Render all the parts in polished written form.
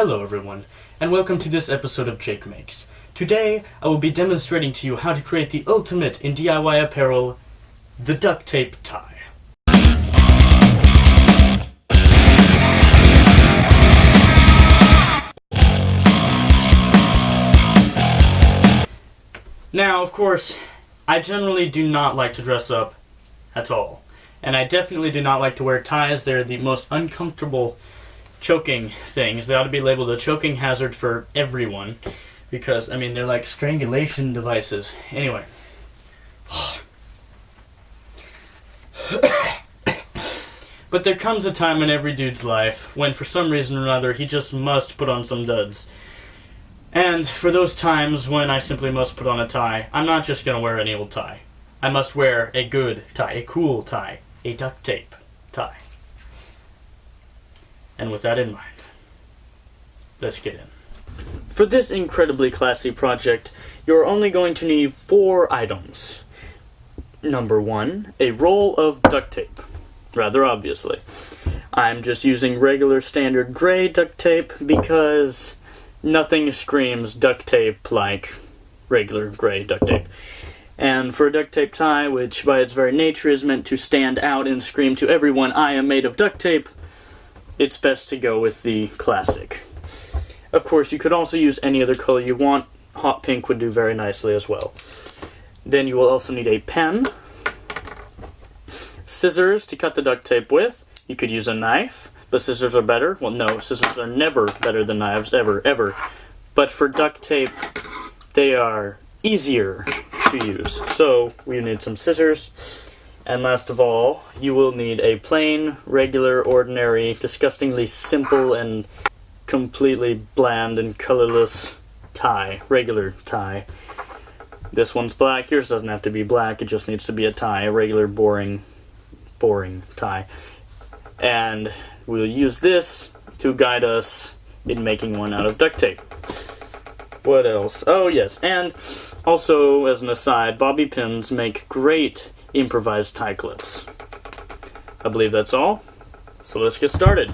Hello everyone, and welcome to this episode of JakeMakes. Today, I will be demonstrating to you how to create the ultimate in DIY apparel, the duct tape tie. Now, of course, I generally do not like to dress up at all, and I definitely do not like to wear ties. They're the most uncomfortable choking things. They ought to be labeled a choking hazard for everyone, because, I mean, they're like strangulation devices. Anyway. But there comes a time in every dude's life when, for some reason or another, he just must put on some duds. And for those times when I simply must put on a tie, I'm not just going to wear any old tie. I must wear a good tie, a cool tie, a duct tape tie. And with that in mind, let's get in. For this incredibly classy project, you're only going to need 4 items. Number 1, a roll of duct tape. Rather obviously. I'm just using regular standard gray duct tape because nothing screams duct tape like regular gray duct tape. And for a duct tape tie, which by its very nature is meant to stand out and scream to everyone, I am made of duct tape, it's best to go with the classic. Of course, you could also use any other color you want. Hot pink would do very nicely as well. Then you will also need a pen, scissors to cut the duct tape with. You could use a knife, but scissors are better. Well, no, scissors are never better than knives, ever. But for duct tape, they are easier to use. So, we need some scissors. And last of all, you will need a plain, regular, ordinary, disgustingly simple and completely bland and colorless tie. Regular tie. This one's black. Yours doesn't have to be black. It just needs to be a tie. A regular, boring tie. And we'll use this to guide us in making one out of duct tape. What else? Oh, yes. And also, as an aside, bobby pins make great improvised tie clips. I believe that's all. So let's get started.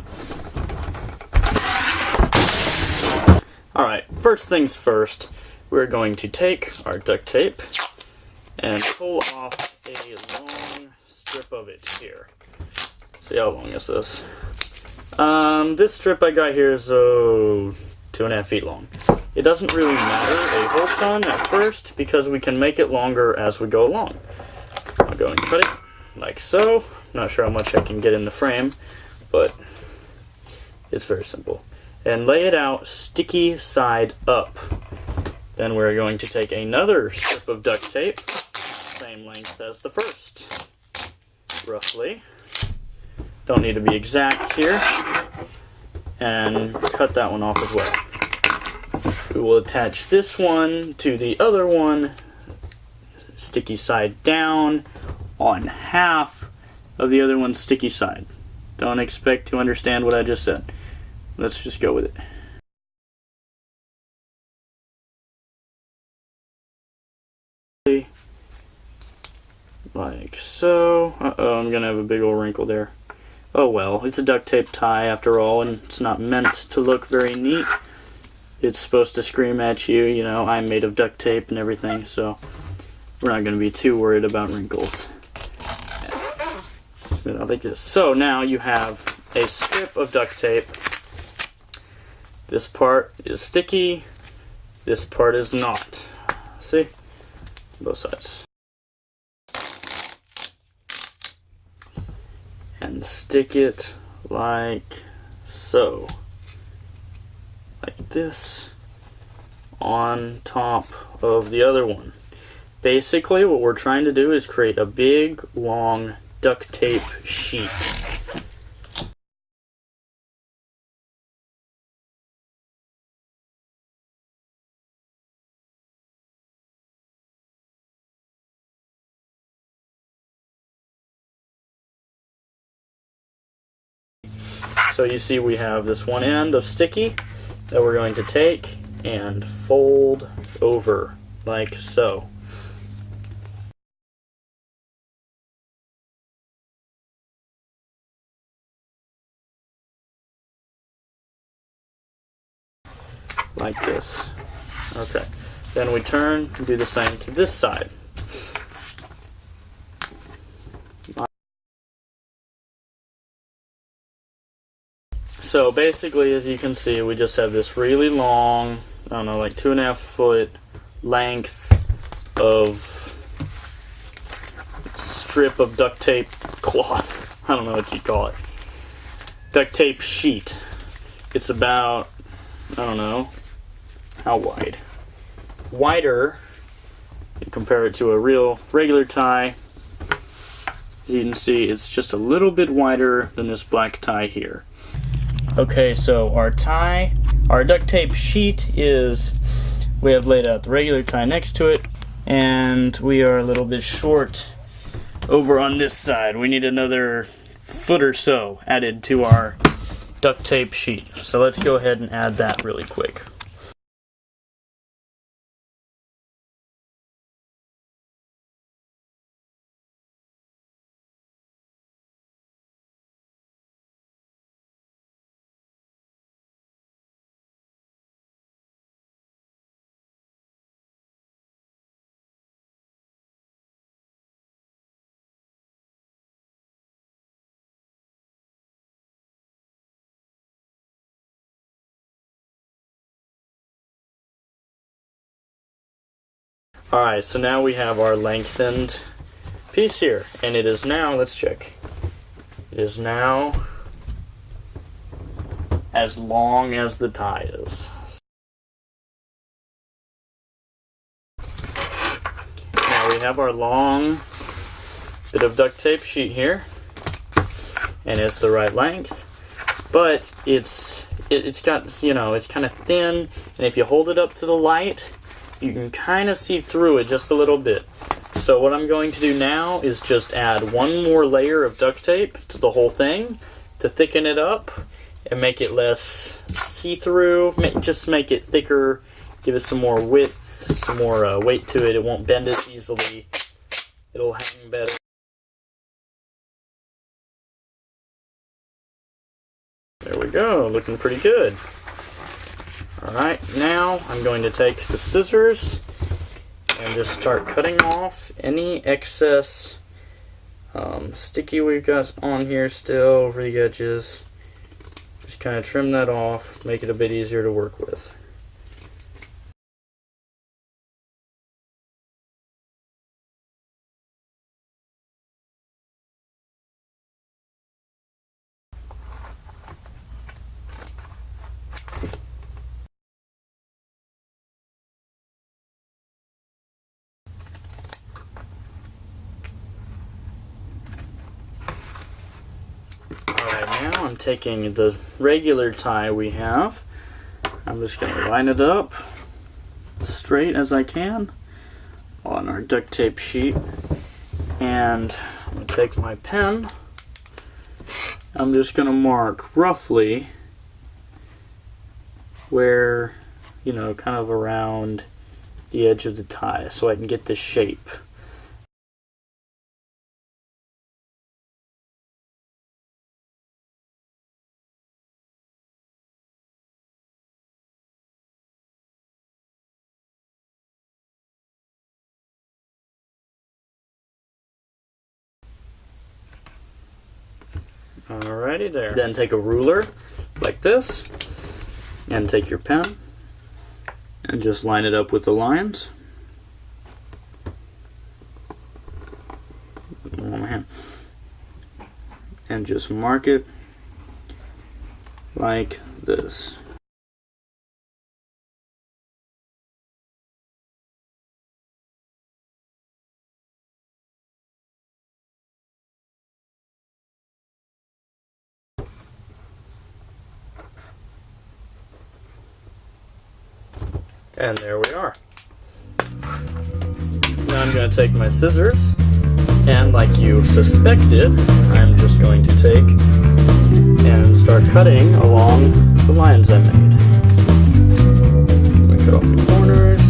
Alright, first things first, we're going to take our duct tape and pull off a long strip of it here. See how long is this? This strip I got here is 2.5 feet long. It doesn't really matter a whole ton at first because we can make it longer as we go along. I'll go and cut it like so. Not sure how much I can get in the frame, but it's very simple. And lay it out sticky side up. Then we're going to take another strip of duct tape, same length as the first, roughly. Don't need to be exact here. And cut that one off as well. We will attach this one to the other one, sticky side down, on half of the other one's sticky side. Don't expect to understand what I just said. Let's just go with it. Like so. Uh-oh, I'm gonna have a big old wrinkle there. Oh well, it's a duct tape tie after all, and it's not meant to look very neat. It's supposed to scream at you, you know, I'm made of duct tape and everything, so we're not going to be too worried about wrinkles. Like this. So now you have a strip of duct tape. This part is sticky, this part is not. See? Both sides. And stick it like so. Like this on top of the other one. Basically, what we're trying to do is create a big, long duct tape sheet. So you see we have this one end of sticky that we're going to take and fold over like so. like this. Okay, then we turn and do the same to this side. So basically, as you can see, we just have this really long, I don't know, like 2.5 foot length of strip of duct tape cloth. I don't know what you call it. Duct tape sheet. It's about, I don't know, how wide? Wider, you compare it to a real regular tie. As you can see, it's just a little bit wider than this black tie here. Okay, so our duct tape sheet is, we have laid out the regular tie next to it, and we are a little bit short over on this side. We need another foot or so added to our duct tape sheet. So let's go ahead and add that really quick. Alright, so now we have our lengthened piece here, and it is now, let's check, it is now as long as the tie is. Now we have our long bit of duct tape sheet here, and it's the right length, but it's got, you know, it's kind of thin, and if you hold it up to the light, you can kind of see through it just a little bit. So what I'm going to do now is just add one more layer of duct tape to the whole thing to thicken it up and make it less see-through, just make it thicker, give it some more width, some more weight to it. It won't bend as easily. It'll hang better. There we go, looking pretty good. Alright, now I'm going to take the scissors and just start cutting off any excess sticky we've got on here still over the edges. Just kind of trim that off, make it a bit easier to work with. Now I'm taking the regular tie we have, I'm just going to line it up straight as I can on our duct tape sheet, and I'm going to take my pen. I'm just going to mark roughly where, you know, kind of around the edge of the tie so I can get the shape. Alrighty there. Then take a ruler like this and take your pen and just line it up with the lines. And just mark it like this. And there we are. Now I'm going to take my scissors, and like you suspected, I'm just going to take and start cutting along the lines I made. I'm going to cut off the corners,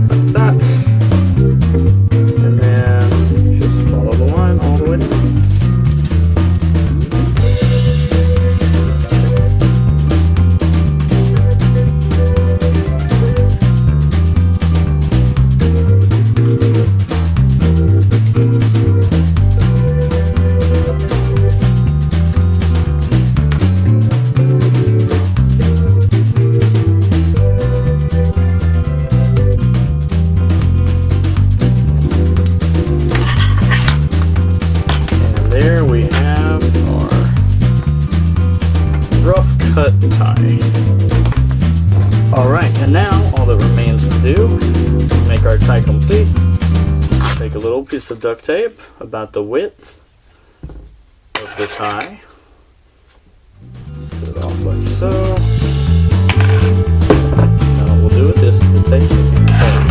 like that, and then just follow the line all the way down. tie. Alright, and now all that remains to do to make our tie complete, take a little piece of duct tape about the width of the tie, put it off like so. Now what we'll do with this is we'll take it and cut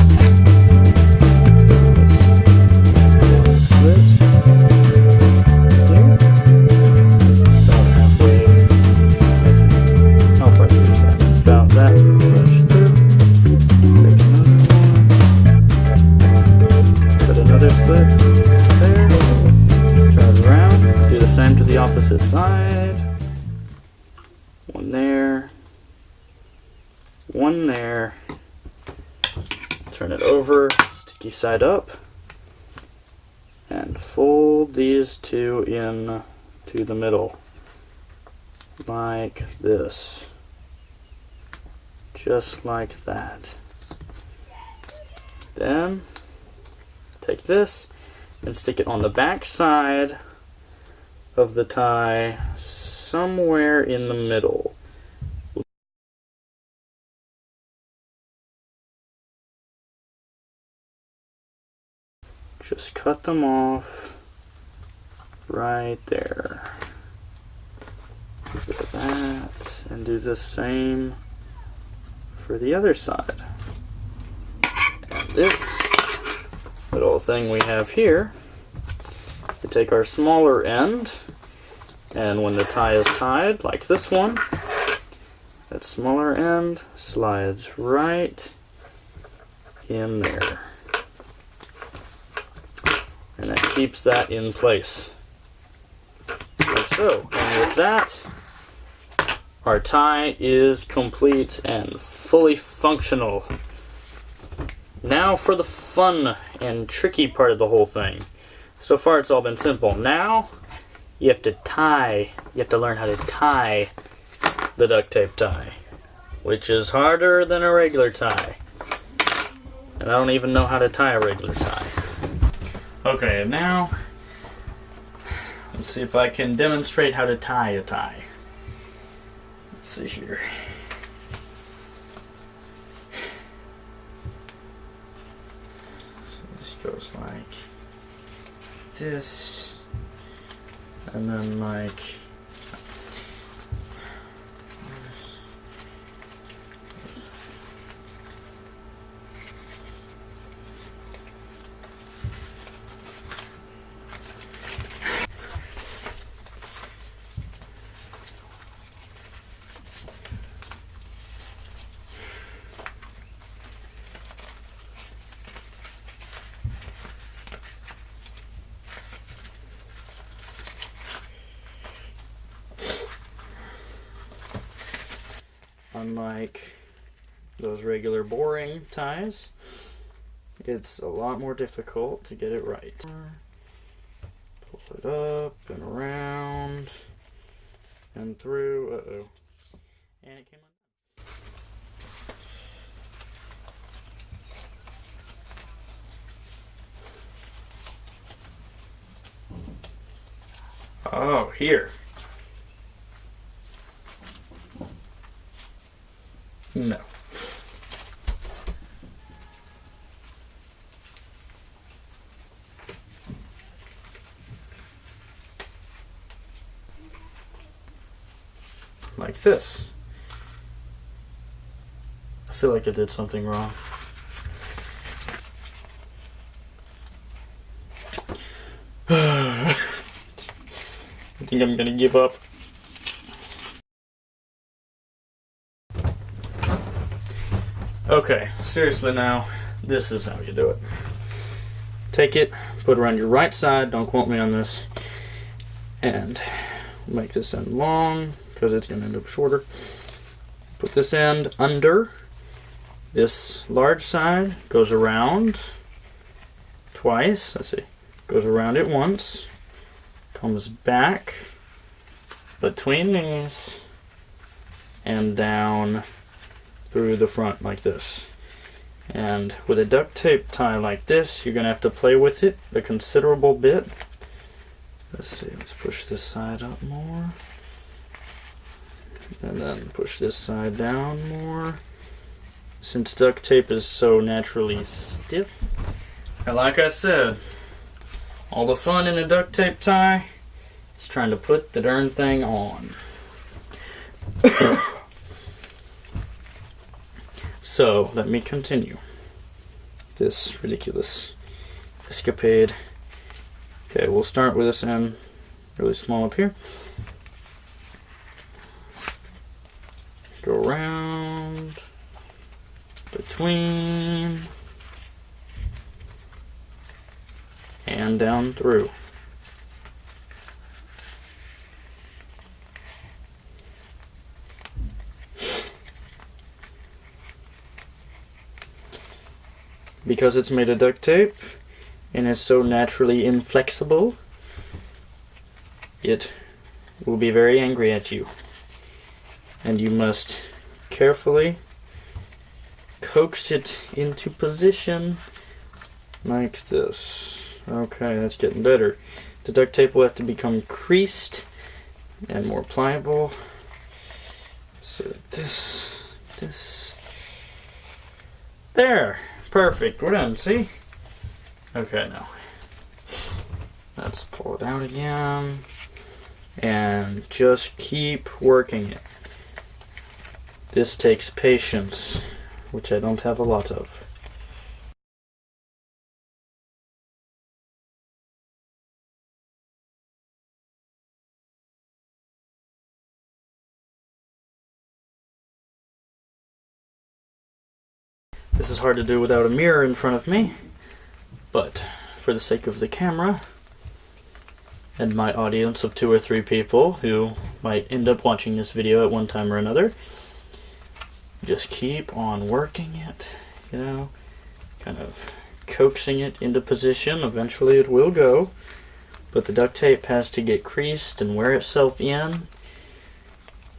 one slit here, about halfway. How far through is that? About that much through. Take another one. Put another slit there. Turn it around. Do the same to the opposite side. One there. One there. Turn it over, sticky side up, and fold these two in to the middle like this, just like that. Then take this and stick it on the back side of the tie somewhere in the middle. Just cut them off right there. Do that, and do the same for the other side. And this little thing we have here, we take our smaller end, and when the tie is tied, like this one, that smaller end slides right in there. And that keeps that in place, like so. And with that, our tie is complete and fully functional. Now for the fun and tricky part of the whole thing. So far it's all been simple. Now you have to tie, you have to learn how to tie the duct tape tie, which is harder than a regular tie. And I don't even know how to tie a regular tie. Okay, now let's see if I can demonstrate how to tie a tie. Let's see here. So this goes like this, and then like this. Unlike those regular boring ties, it's a lot more difficult to get it right. Pull it up and around and through. Uh-oh. And it came on. Oh, here. No. Like this. I feel like I did something wrong. I think I'm gonna give up. Okay, seriously now, this is how you do it. Take it, put it around your right side, don't quote me on this, and make this end long, because it's going to end up shorter. Put this end under. This large side goes around twice, let's see, goes around it once, comes back between these, and down through the front like this. And with a duct tape tie like this, you're going to have to play with it a considerable bit. Let's see, let's push this side up more. And then push this side down more. Since duct tape is so naturally stiff. And like I said, all the fun in a duct tape tie is trying to put the darn thing on. So, let me continue this ridiculous escapade. Okay, we'll start with this end really small up here. Go around, between, and down through. Because it's made of duct tape and is so naturally inflexible, it will be very angry at you. And you must carefully coax it into position like this. Okay, that's getting better. The duct tape will have to become creased and more pliable. So this. There! Perfect, we're done, see? Okay, now let's pull it out again and just keep working it. This takes patience, which I don't have a lot of. This is hard to do without a mirror in front of me, but for the sake of the camera and my audience of 2 or 3 people who might end up watching this video at one time or another, just keep on working it, you know, kind of coaxing it into position. Eventually it will go, but the duct tape has to get creased and wear itself in,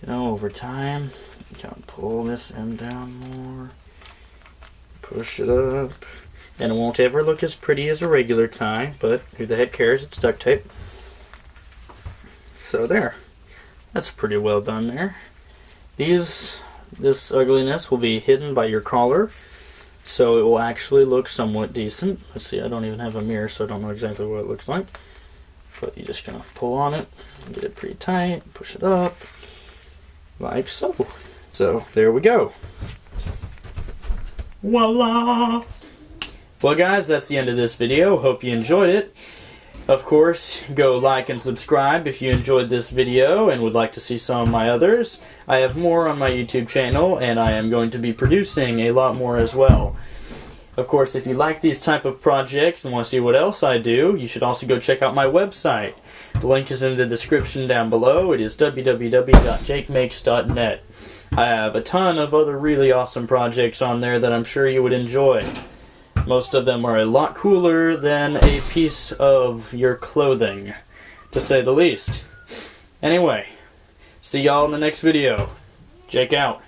you know, over time. You kind of pull this end down more. Push it up, and it won't ever look as pretty as a regular tie, but who the heck cares, it's duct tape. So there, that's pretty well done there. This ugliness will be hidden by your collar, so it will actually look somewhat decent. Let's see, I don't even have a mirror, so I don't know exactly what it looks like, but you just kind of pull on it, get it pretty tight, push it up, like so. So there we go. Voila! Well guys, that's the end of this video. Hope you enjoyed it. Of course, go like and subscribe if you enjoyed this video and would like to see some of my others. I have more on my YouTube channel, and I am going to be producing a lot more as well. Of course, if you like these type of projects and want to see what else I do, you should also go check out my website. The link is in the description down below. It is www.JakeMakes.net. I have a ton of other really awesome projects on there that I'm sure you would enjoy. Most of them are a lot cooler than a piece of your clothing, to say the least. Anyway, see y'all in the next video. Jake out.